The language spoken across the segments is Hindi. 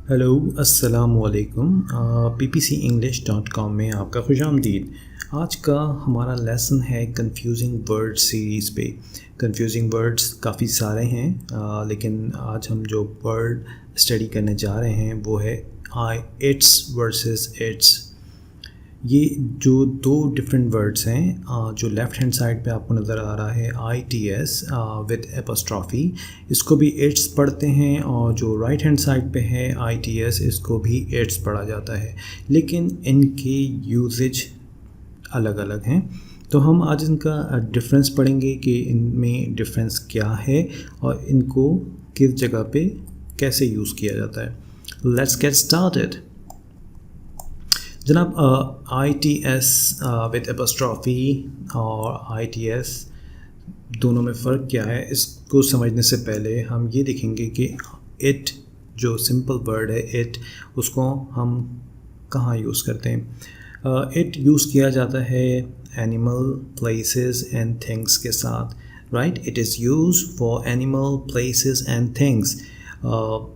हेलो अस्सलाम वालेकुम। ppcenglish.com में आपका खुशामदीद। आज का हमारा लेसन है कंफ्यूजिंग वर्ड सीरीज़ पे। कंफ्यूजिंग वर्ड्स काफ़ी सारे हैं, लेकिन आज हम जो वर्ड स्टडी करने जा रहे हैं वो है इट्स वर्सेस इट्स। ये जो दो डिफरेंट वर्ड्स हैं, जो लेफ़्ट हैंड साइड पे आपको नज़र आ रहा है ITS विद एपोस्ट्रॉफी, इसको भी इट्स पढ़ते हैं, और जो राइट हैंड साइड पे है ITS, इसको भी इट्स पढ़ा जाता है, लेकिन इनके यूजेज अलग अलग हैं। तो हम आज इनका डिफरेंस पढ़ेंगे कि इनमें डिफरेंस क्या है और इनको किस जगह पे कैसे यूज़ किया जाता है। Let's get started. जनाब, ITS विद एपोस्ट्रॉफी और ITS दोनों में फ़र्क क्या है, इसको समझने से पहले हम ये देखेंगे कि इट जो सिंपल वर्ड है इट, उसको हम कहाँ यूज़ करते हैं। इट यूज़ किया जाता है एनिमल, प्लेसेस एंड थिंग्स के साथ, right. It is use for animal, places and things.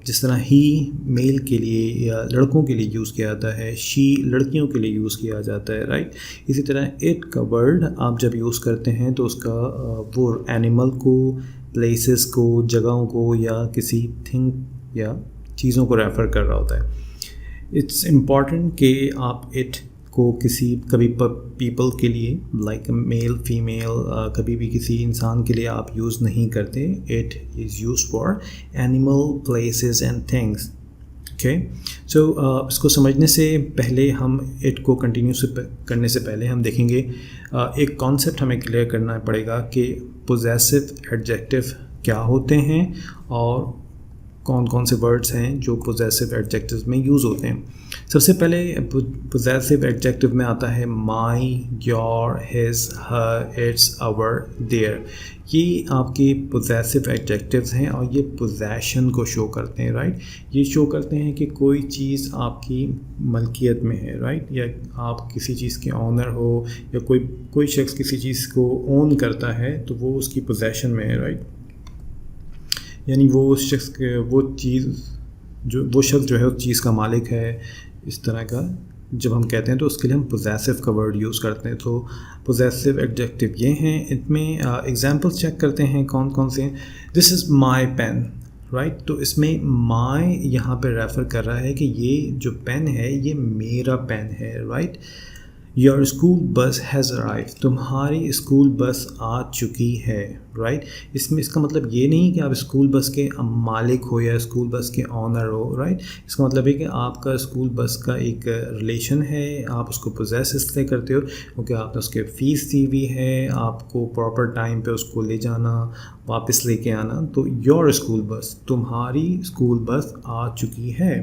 जिस तरह ही मेल के लिए या लड़कों के लिए यूज़ किया जाता है, शी लड़कियों के लिए यूज़ किया जाता है, राइट। इसी तरह इट का वर्ड आप जब यूज़ करते हैं तो उसका वो एनिमल को, प्लेसेस को, जगहों को या किसी थिंग या चीज़ों को रेफ़र कर रहा होता है। इट्स इम्पॉर्टेंट कि आप इट को किसी कभी पीपल के लिए लाइक मेल फीमेल, कभी भी किसी इंसान के लिए आप यूज़ नहीं करते। It is use for animal, places and things. Okay, so इसको समझने से पहले हम इट को कंटिन्यू करने से पहले हम देखेंगे एक कॉन्सेप्ट हमें क्लियर करना पड़ेगा कि पोजेसिव एडजेक्टिव क्या होते हैं और कौन कौन से वर्ड्स हैं जो पोजेसिव एडजेक्टिव्स में यूज़ होते हैं। सबसे पहले पोजेसिव एडजेक्टिव में आता है my, your, his, her, its, our, their. ये आपके पोजेसिव एडजेक्टिव्स हैं और ये पोजेशन को शो करते हैं, राइट। ये शो करते हैं कि कोई चीज़ आपकी मलकियत में है, राइट, या आप किसी चीज़ के ऑनर हो, या कोई शख्स किसी चीज़ को ओन करता है तो वो उसकी पोजेशन में है, राइट। यानी वो उस शख्स के वो शख्स जो है उस चीज़ का मालिक है। इस तरह का जब हम कहते हैं तो उसके लिए हम पोजेसिव का वर्ड यूज़ करते हैं। तो पोजेसिव एडजेक्टिव ये हैं। इनमें एग्जांपल्स चेक करते हैं कौन कौन से हैं। This is my pen, right. तो इसमें माई यहाँ पे रेफ़र कर रहा है कि ये जो पेन है ये मेरा पेन है, right. Your school bus has arrive, तुम्हारी स्कूल बस आ चुकी है, राइट। इसमें इसका मतलब ये नहीं कि आप स्कूल बस के मालिक हो या स्कूल बस के ऑनर हो, राइट। इसका मतलब है कि आपका स्कूल बस का एक रिलेशन है, आप उसको पोजेस इसलिए करते हो क्योंकि आपने उसके फ़ीस दी हुई है, आपको प्रॉपर टाइम पे उसको ले जाना, वापस लेके आना। तो योर स्कूल बस, तुम्हारी स्कूल बस आ चुकी है।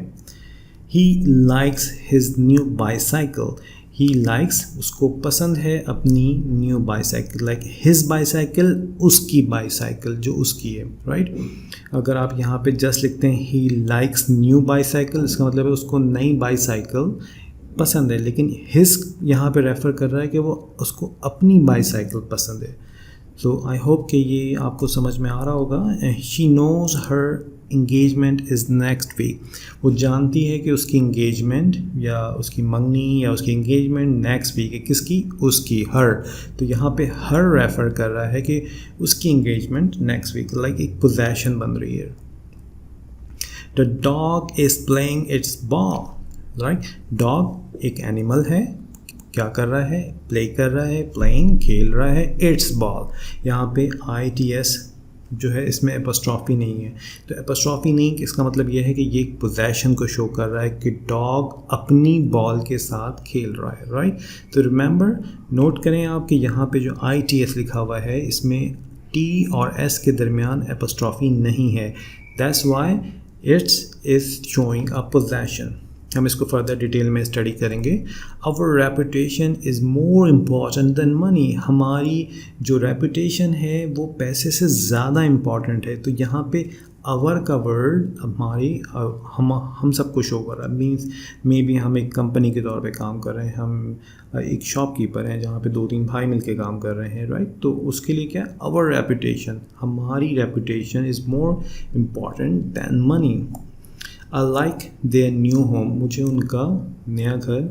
He likes his new bicycle, he likes उसको पसंद है अपनी new bicycle, like his bicycle, उसकी बाईसाइकिल जो उसकी है, राइट। अगर आप यहाँ पे जस्ट लिखते हैं ही लाइक्स न्यू बाईसाइकिल, इसका मतलब है उसको नई बाईसाइकिल पसंद है, लेकिन हिज यहाँ पे रेफ़र कर रहा है कि वो उसको अपनी बाईसाइकिल पसंद है। सो आई होप कि ये आपको समझ में आ रहा होगा। She knows her engagement is next week, वो जानती है कि उसकी इंगेजमेंट या उसकी मंगनी या उसकी इंगेजमेंट नेक्स्ट वीक है। किसकी? उसकी, हर। तो यहाँ पे हर रेफ़र कर रहा है कि उसकी इंगेजमेंट नेक्स्ट वीक, लाइक एक पोजेशन बन रही है। The dog is playing it's ball, right. Dog एक एनिमल है, क्या कर रहा है? प्ले कर रहा है, प्लेइंग खेल रहा है, इट्स बॉल। यहाँ पे ITS जो है इसमें एपोस्ट्रॉफी नहीं है। तो एपोस्ट्रॉफी नहीं, इसका मतलब यह है कि ये एक पोजेशन को शो कर रहा है कि डॉग अपनी बॉल के साथ खेल रहा है, राइट। तो रिमेंबर, नोट करें आप कि यहाँ पे जो ITS लिखा हुआ है इसमें T और S के दरमियान एपोस्ट्रॉफी नहीं है। That's why it's is showing a possession. हम इसको फर्दर डिटेल में स्टडी करेंगे। Our reputation is more important than money, हमारी जो रेपुटेशन है वो पैसे से ज़्यादा इम्पॉर्टेंट है। तो यहाँ पे आवर का वर्ड हमारी हम सबको शो कर रहा है। मीन्स मे बी हम एक कंपनी के तौर पे काम कर रहे हैं, हम एक शॉपकीपर हैं जहाँ पे 2-3 भाई मिलके काम कर रहे हैं, राइट। तो उसके लिए क्या है? आवर रेपुटेशन, हमारी reputation is more important than money. I like their new home, मुझे उनका नया घर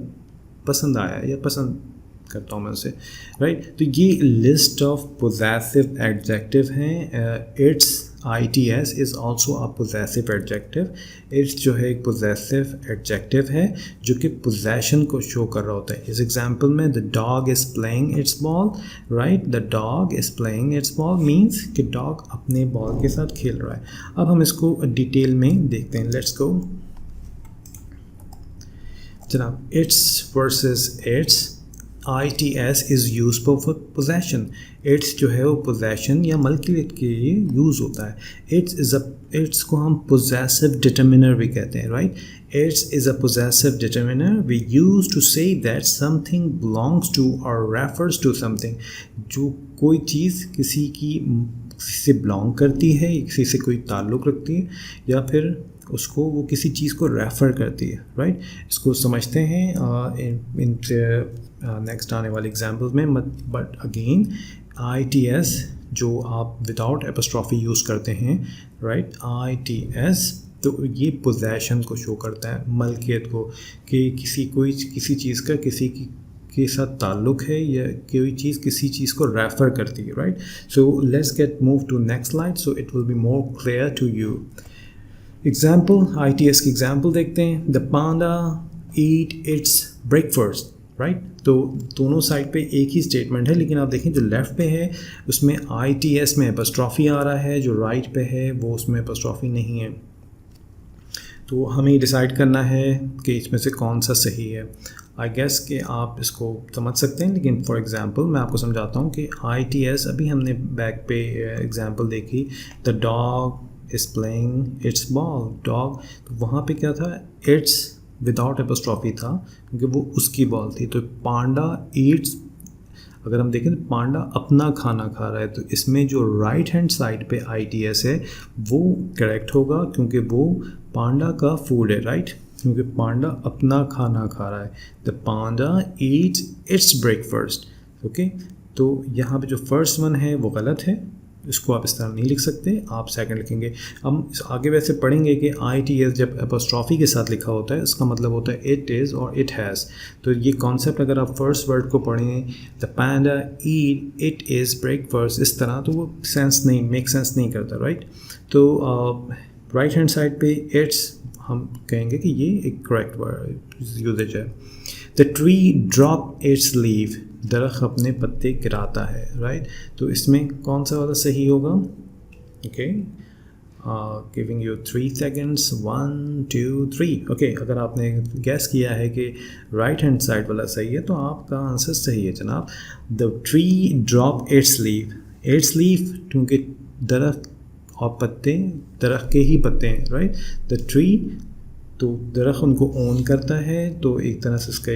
पसंद आया या पसंद करता हूँ मैं उसे, राइट। तो ये लिस्ट ऑफ पोजेसिव एडजेक्टिव हैं। It's ITS is also a possessive adjective. It's जो है एक पोजेसिव एडजेक्टिव है जो कि पोजेशन को शो कर रहा होता है। इस एग्जाम्पल में the dog is playing it's ball, right. The dog is playing it's ball means कि डॉग अपने बॉल के साथ खेल रहा है। अब हम इसको डिटेल में देखते हैं, लेट्स गो। जनाब, it's versus it's, ITS is use for possession. It's जो है वो पोजेशन या मल्कियत के लिए यूज़ होता है। इट्स को हम पोजेसिव डिटर्मिनर भी कहते हैं, right. It's is a possessive determiner we use to say that something belongs to और रेफर्स टू समथिंग। जो कोई चीज़ किसी से बिलोंग करती है, किसी से कोई ताल्लुक़ रखती है, या फिर उसको वो किसी चीज़ को रेफ़र करती है, राइट। इसको समझते हैं इन नेक्स्ट आने वाले एग्जाम्पल्स में। बट अगेन ITS जो आप विदाउट एपोस्ट्रॉफी यूज़ करते हैं, राइट, ITS, तो ये पोजेशन को शो करता है, मलकियत को, कि किसी चीज़ का किसी के साथ ताल्लुक़ है या कोई चीज़ किसी चीज़ को रेफ़र करती है, right. So let's get move to next slide so it will be more clear to you. Example, ITS की एग्जाम्पल देखते हैं। The panda eat its breakfast, right. तो दोनों साइड पे एक ही स्टेटमेंट है, लेकिन आप देखें जो लेफ़्ट पे है उसमें ITS में एपोस्ट्रॉफी आ रहा है, जो राइट पे है वो उसमें एपोस्ट्रॉफी नहीं है। तो हमें डिसाइड करना है कि इसमें से कौन सा सही है। आई गेस कि आप इसको समझ सकते हैं, लेकिन फॉर एग्जांपल मैं आपको समझाता हूँ कि ITS, अभी हमने बैक पे एग्जांपल देखी, the dog is playing it's ball, dog, तो वहाँ पे क्या था, इट्स विदाउट एपोस्ट्रॉफी था क्योंकि वो उसकी बॉल थी। तो पांडा ईट्स, अगर हम देखें तो पांडा अपना खाना खा रहा है, तो इसमें जो राइट हैंड साइड पे ITS है वो करेक्ट होगा क्योंकि वो पांडा का फूड है, राइट, क्योंकि पांडा अपना खाना खा रहा है। The Panda Yeats it's breakfast, okay. तो यहाँ पे जो फर्स्ट वन है वो गलत है, इसको आप इस तरह नहीं लिख सकते, आप सेकंड लिखेंगे। हम आगे वैसे पढ़ेंगे कि ITS जब एपोस्ट्रॉफी के साथ लिखा होता है इसका मतलब होता है इट इज़ और इट हैज़। तो ये कॉन्सेप्ट अगर आप फर्स्ट वर्ड को पढ़ें, the panda eat it is breakfast, इस तरह, तो वो मेक सेंस नहीं करता, राइट। तो राइट हैंड साइड पे इट्स हम कहेंगे कि ये एक करेक्ट वर्ड यूजेज है। The tree drop its leave, दरख्त अपने पत्ते गिराता है, राइट। तो इसमें कौन सा वाला सही होगा, okay. Giving you 3 seconds, 1 2 3, okay. अगर आपने गैस किया है कि राइट हैंड साइड वाला सही है तो आपका आंसर सही है जनाब। The tree drop its leave, it's leave क्योंकि दरख्त और पत्ते दरख्त के ही पत्ते हैं, राइट। द ट्री, तो दरख्त उनको ओन करता है, तो एक तरह से इसका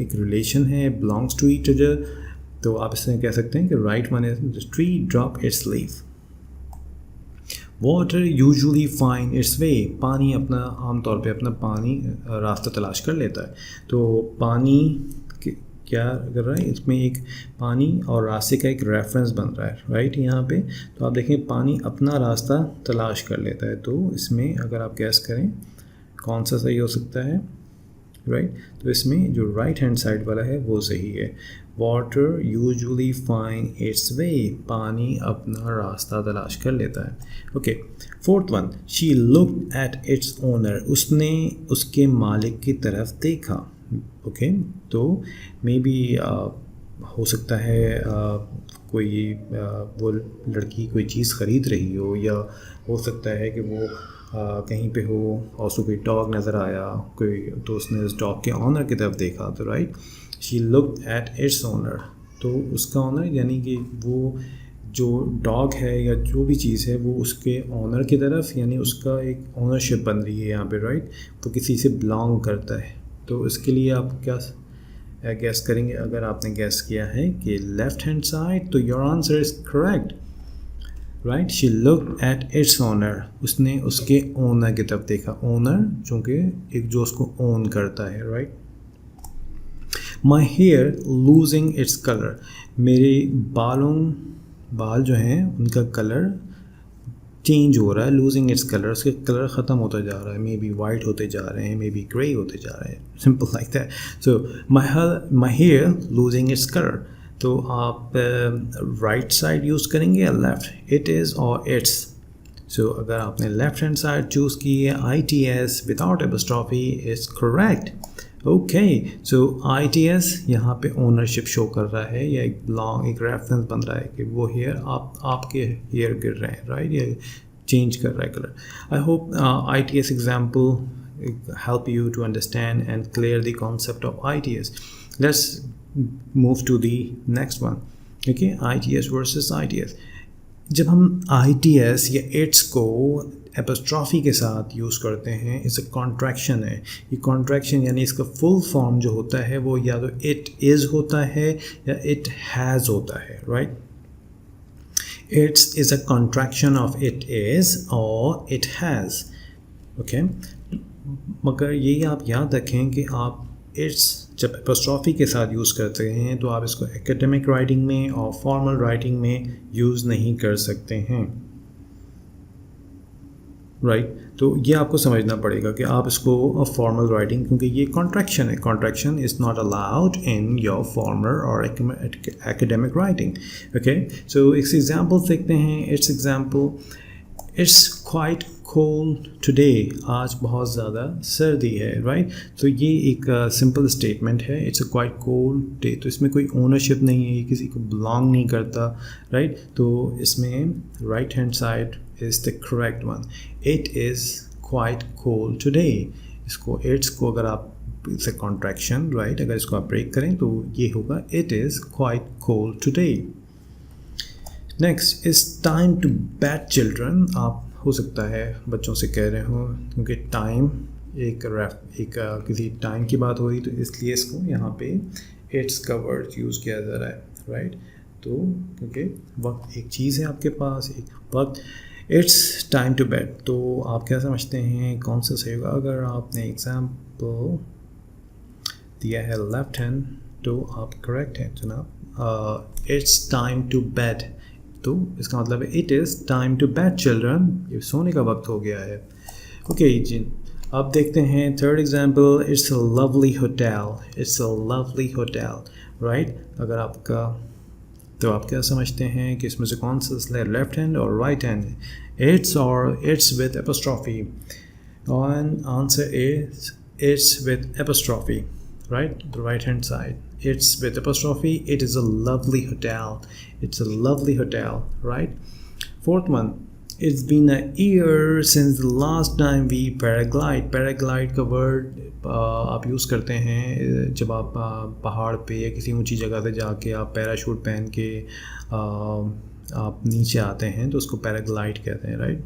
एक रिलेशन है, बिलोंग्स टू ईच अदर। तो आप इसमें कह सकते हैं कि right one is the tree drop its leave. Water usually find its way, पानी अपना आमतौर पे अपना पानी रास्ता तलाश कर लेता है। तो पानी क्या कर रहा है, इसमें एक पानी और रास्ते का एक रेफरेंस बन रहा है, राइट। यहाँ पे तो आप देखें पानी अपना रास्ता तलाश कर लेता है, तो इसमें अगर आप गैस करें कौन सा सही हो सकता है, राइट। तो इसमें जो राइट हैंड साइड वाला है वो सही है। Water usually find its way, पानी अपना रास्ता तलाश कर लेता है, okay. Fourth one, she looked at its owner, उसने उसके मालिक की तरफ देखा, ओके। तो मे बी हो सकता है कोई वो लड़की कोई चीज़ ख़रीद रही हो, या हो सकता है कि वो कहीं पे हो और उसको कोई डॉग नज़र आया कोई, तो उसने उस डॉग के ऑनर की तरफ देखा, तो right, she looked at its owner, तो उसका ऑनर यानी कि वो जो डॉग है या जो भी चीज़ है वो उसके ऑनर की तरफ, यानी उसका एक ऑनरशिप बन रही है यहाँ पे, राइट, वो किसी से बिलोंग करता है। तो इसके लिए आप क्या गैस करेंगे? अगर आपने गैस किया है कि लेफ़्ट हैंड साइड, तो your answer is correct, right. She looked at its owner, उसने उसके ओनर की तरफ देखा, ओनर चूँकि एक जो उसको ओन करता है, right. My hair losing its colour, मेरे बाल जो हैं उनका कलर चेंज हो रहा है, लूजिंग इट्स कलर, उसके कलर ख़त्म होता जा रहा है, मे बी वाइट होते जा रहे हैं, मे बी ग्रे होते जा रहे हैं, simple like that. So my hair losing its colour. तो आप राइट साइड यूज़ करेंगे या लेफ़्ट, इट इज़ और इट्स. सो अगर आपने लेफ्ट हैंड साइड चूज़ की है, ITS without apostrophe is correct. Okay, so ITS यहाँ पे ओनरशिप शो कर रहा है, या एक एक रेफरेंस बन रहा है कि वो हेयर आपके हेयर गिर रहे हैं, राइट, या चेंज कर रहा है colour. I hope ITS example help you to understand and clear the concept of ITS. Let's move to the next one. Okay, ITS versus ITS. जब हम ITS या इट्स को एपॉस्ट्रोफी के साथ यूज़ करते हैं, इस कॉन्ट्रैक्शन है. ये कॉन्ट्रैक्शन यानी इसका फुल फॉर्म जो होता है वो या तो इट इज़ होता है या इट हैज़ होता है, right. It's is a contraction of it is और इट हैज़. ओके, मगर यही आप याद रखें कि आप इट्स जब एपॉस्ट्रोफी के साथ यूज़ करते हैं तो आप इसको एकेडमिक राइटिंग में और फॉर्मल राइटिंग में यूज़ नहीं कर सकते हैं, राइट. तो ये आपको समझना पड़ेगा कि आप इसको फॉर्मल राइटिंग, क्योंकि ये कॉन्ट्रैक्शन है, contraction is not allowed in your formal और एकेडमिक राइटिंग. ओके, सो इस एग्जाम्पल देखते हैं. It's example, it's quite cold today, आज बहुत ज़्यादा सर्दी है, राइट. तो ये एक सिंपल स्टेटमेंट है, it's a quite cold day. तो इसमें कोई ओनरशिप नहीं है, ये किसी को बिलोंग नहीं करता, राइट. तो इसमें right hand side is the correct one. It is quite cold today. इसको इट्स को अगर आप इट्स अ कॉन्ट्रैक्शन, राइट, अगर इसको आप ब्रेक करें तो ये होगा it is quite cold today. Next is time to bed children. आप हो सकता है बच्चों से कह रहे हो, क्योंकि टाइम एक किसी टाइम की बात हो रही, तो इसलिए इसको यहाँ पे इट्स का वर्ड यूज़ किया जा रहा है, राइट. तो क्योंकि वक्त एक चीज़ है आपके पास, एक वक्त. इट्स टाइम टू बेड, तो आप क्या समझते हैं कौन सा सही होगा? अगर आपने एग्जाम्पल दिया है लेफ्ट हैंड तो आप करेक्ट हैं जनाब. इट्स टाइम टू बेड, तो इसका मतलब है it is time to bed children, ये सोने का वक्त हो गया है. ओके जी, अब देखते हैं third example. It's a lovely hotel. It's a lovely hotel, right. अगर आपका, तो आप क्या समझते हैं कि इसमें से कौन सा लेफ्ट हैंड और राइट हैंड? इट्स और इट्स विद एपॉस्ट्रोफी. और answer is it's with apostrophe, right, the right hand side. It's with apostrophe. It is a lovely hotel. It's a lovely hotel, right. Fourth one, it's been a year since the last time we paraglide. Paraglide का word आप यूज़ करते हैं जब आप पहाड़ पे या किसी ऊंची जगह पे जाके आप पैराशूट पहन के आप नीचे आते हैं तो उसको पैराग्लाइड कहते हैं, राइट.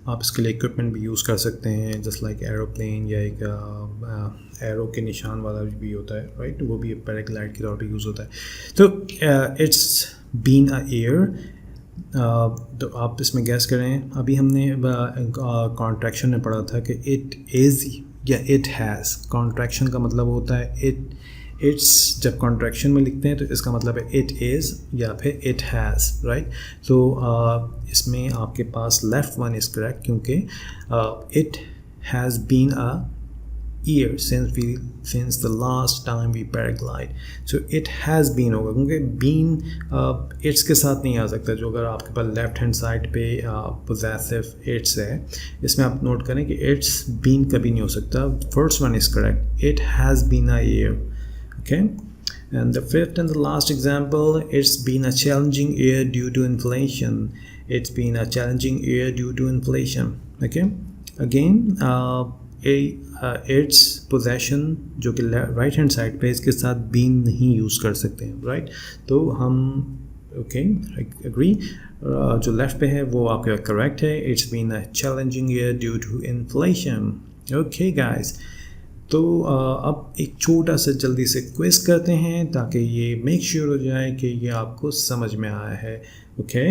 आप इसके लिए इक्विपमेंट भी यूज़ कर सकते हैं, जस्ट लाइक एरोप्लेन, या एक एरो के निशान वाला भी होता है, राइट. वो भी पैराग्लाइड के तौर पे यूज़ होता है. तो इट्स बीन अ ईयर. तो आप इसमें गैस करें. अभी हमने कॉन्ट्रैक्शन में पढ़ा था कि इट इज़ या इट हैज़. कॉन्ट्रैक्शन का मतलब होता है इट्स जब कॉन्ट्रैक्शन में लिखते हैं तो इसका मतलब है इट इज़ या फिर इट हैज़, राइट. तो इसमें आपके पास लेफ्ट वन इज़ करेक्ट, क्योंकि it has been a year since the last time we paraglide. So it has been होगा, क्योंकि बीन इट्स के साथ नहीं आ सकता. जो अगर आपके पास लेफ्ट हैंड साइड पे पोजेसिव इट्स है, इसमें आप नोट करें कि इट्स बीन कभी नहीं हो सकता. First one is correct, it has been a year. Okay, and the fifth and the last example, it's been a challenging year due to inflation. It's been a challenging year due to inflation. Okay, again it's possession जो कि right hand side पे इसके साथ been नहीं use कर सकते हैं, right. तो हम okay, I agree. जो left पे है वो आपका correct है. It's been a challenging year due to inflation. Okay guys, तो अब एक छोटा सा जल्दी से क्विज करते हैं ताकि ये मेक श्योर हो जाए कि ये आपको समझ में आया है. ओके,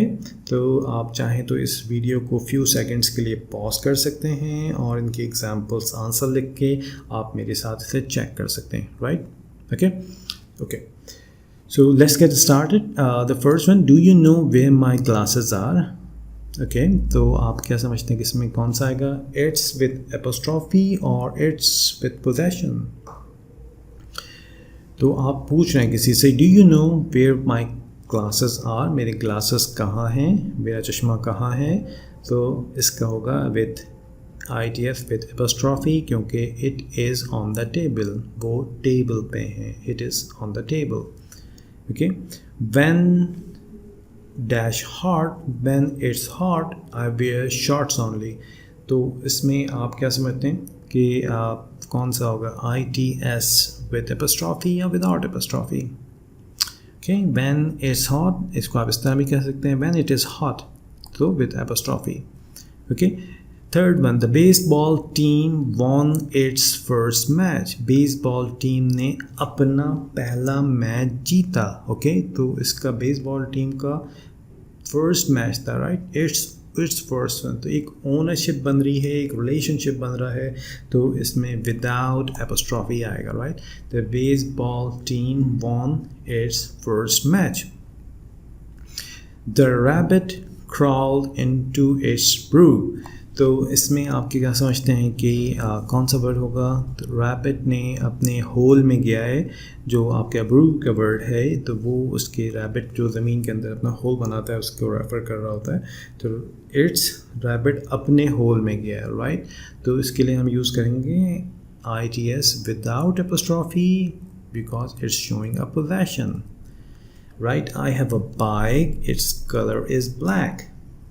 तो आप चाहें तो इस वीडियो को फ्यू सेकंड्स के लिए पॉज कर सकते हैं और इनके एग्जांपल्स आंसर लिख के आप मेरे साथ इसे चेक कर सकते हैं, right. Okay, so let's get started. The first one, do you know where my glasses are? Okay तो आप क्या समझते हैं कि इसमें कौन सा आएगा, इट्स विद एपोस्ट्रॉफी और इट्स विद पोजेशन। तो आप पूछ रहे हैं किसी से, do you know where my glasses are, मेरे ग्लासेस कहाँ हैं, मेरा चश्मा कहाँ है, तो इसका होगा विद ITS विद एपोस्ट्रॉफी, क्योंकि it is on the table, वो टेबल पे हैं, it is on the table. Okay when dash hot, when it's hot I wear shorts only. तो इसमें आप क्या समझते हैं कि कौन सा होगा, ITS विद एपोस्ट्रॉफी या without apostrophe. Okay when it's hot, इसको आप इस तरह भी कह सकते हैं, व्हेन इट इज़ हॉट, तो with apostrophe. Okay third one, the baseball team von it's first match, baseball team ने अपना पहला मैच जीता। ओके तो इसका बेसबॉल टीम का फर्स्ट मैच था, राइट, इट्स फर्स्ट वन। तो एक ओनरशिप बन रही है, एक रिलेशनशिप बन रहा है, तो इसमें विदाउट एपोस्ट्रॉफी आएगा, right. The baseball team von it's first match. The rabbit crawled into its brew, तो इसमें आप क्या समझते हैं कि कौन सा वर्ड होगा, तो रैबिट ने अपने होल में गया है, जो आपका ब्रू का वर्ड है, तो वो उसके रैबिट जो ज़मीन के अंदर अपना होल बनाता है उसको रेफ़र कर रहा होता है। तो इट्स रैबिट अपने होल में गया है, राइट। तो इसके लिए हम यूज़ करेंगे ITS without apostrophe because it's showing a possession, right. I have a bike, its colour is black,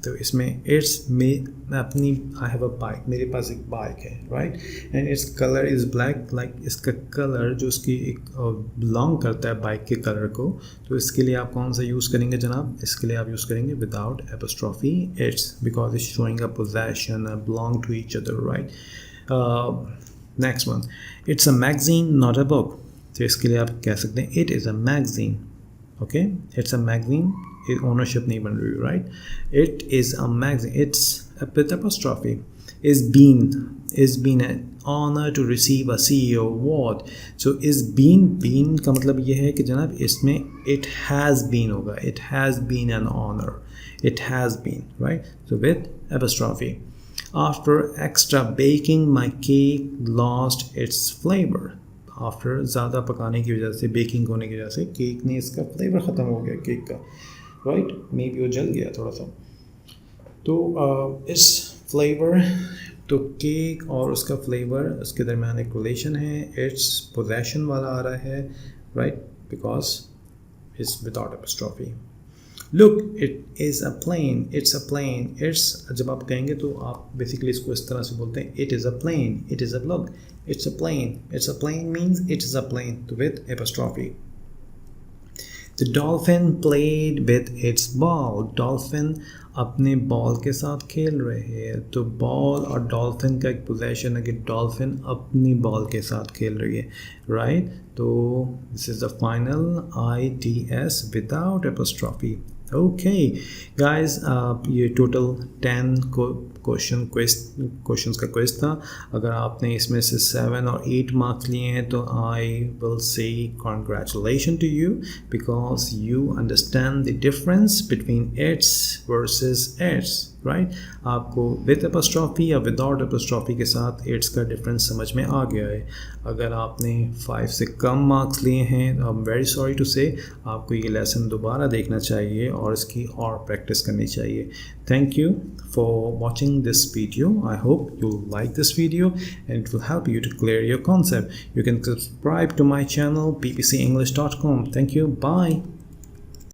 तो इसमें इट्स में अपनी आई हैव अ बाइक, मेरे पास एक बाइक है, right, and its colour is black, like इसका कलर जो उसकी एक बिलोंग करता है बाइक के कलर को। तो इसके लिए आप कौन सा यूज़ करेंगे जनाब, इसके लिए आप यूज़ करेंगे without apostrophe its, because it's showing a possession, belong to each other, right. Next one, it's a magazine not a book, तो इसके लिए आप कह सकते हैं it is a magazine. Okay it's a magazine, ownership नहीं बन रही, right. It is a magazine, it's with apostrophe. Is been an honour to receive a CEO award, so is been का मतलब ये है कि जनाब इसमें इट हैज़ बीन होगा, it has been an honour, it has been, right, so with apostrophe. After extra baking my cake lost its flavour, after ज़्यादा पकाने की वजह से, बेकिंग होने की वजह से केक ने इसका फ्लेवर ख़त्म हो गया केक का, राइट, मे बी वो जल गया थोड़ा सा। तो इस फ्लेवर, तो केक और उसका फ्लेवर, उसके दरमियान एक रिलेशन है, इट्स पोजेशन वाला आ रहा है, right, because it's without apostrophe. Look it is a plane, it's a plane, it's जब आप कहेंगे तो आप बेसिकली इसको इस तरह से बोलते हैं, it is a plane, it is a look, it's a plane means it is a plane, with apostrophe. The dolphin played with its ball, dolphin अपने बॉल के साथ खेल रहे हैं, तो बॉल और डॉल्फिन का एक पोजेशन है कि डॉल्फिन अपनी बॉल के साथ खेल रही है, राइट। तो this is the final ITS without apostrophe. Okay guys, ये टोटल 10 क्वेश्चंस का क्विज था। अगर आपने इसमें से 7 और 8 मार्क्स लिए हैं तो I will say congratulation to you, because you understand the difference between its versus it's, right. आपको विद एपोस्ट्रॉफी या विदाउट एपोस्ट्रॉफी के साथ इट्स का डिफरेंस समझ में आ गया है। अगर आपने 5 से कम मार्क्स लिए हैं तो I am very sorry to say, आपको ये लेसन दोबारा देखना चाहिए और इसकी और प्रैक्टिस करनी चाहिए। Thank you for watching this video. I hope you like this video and it will help you to clear your concept. You can subscribe to my channel ppcenglish.com. Thank you. Bye.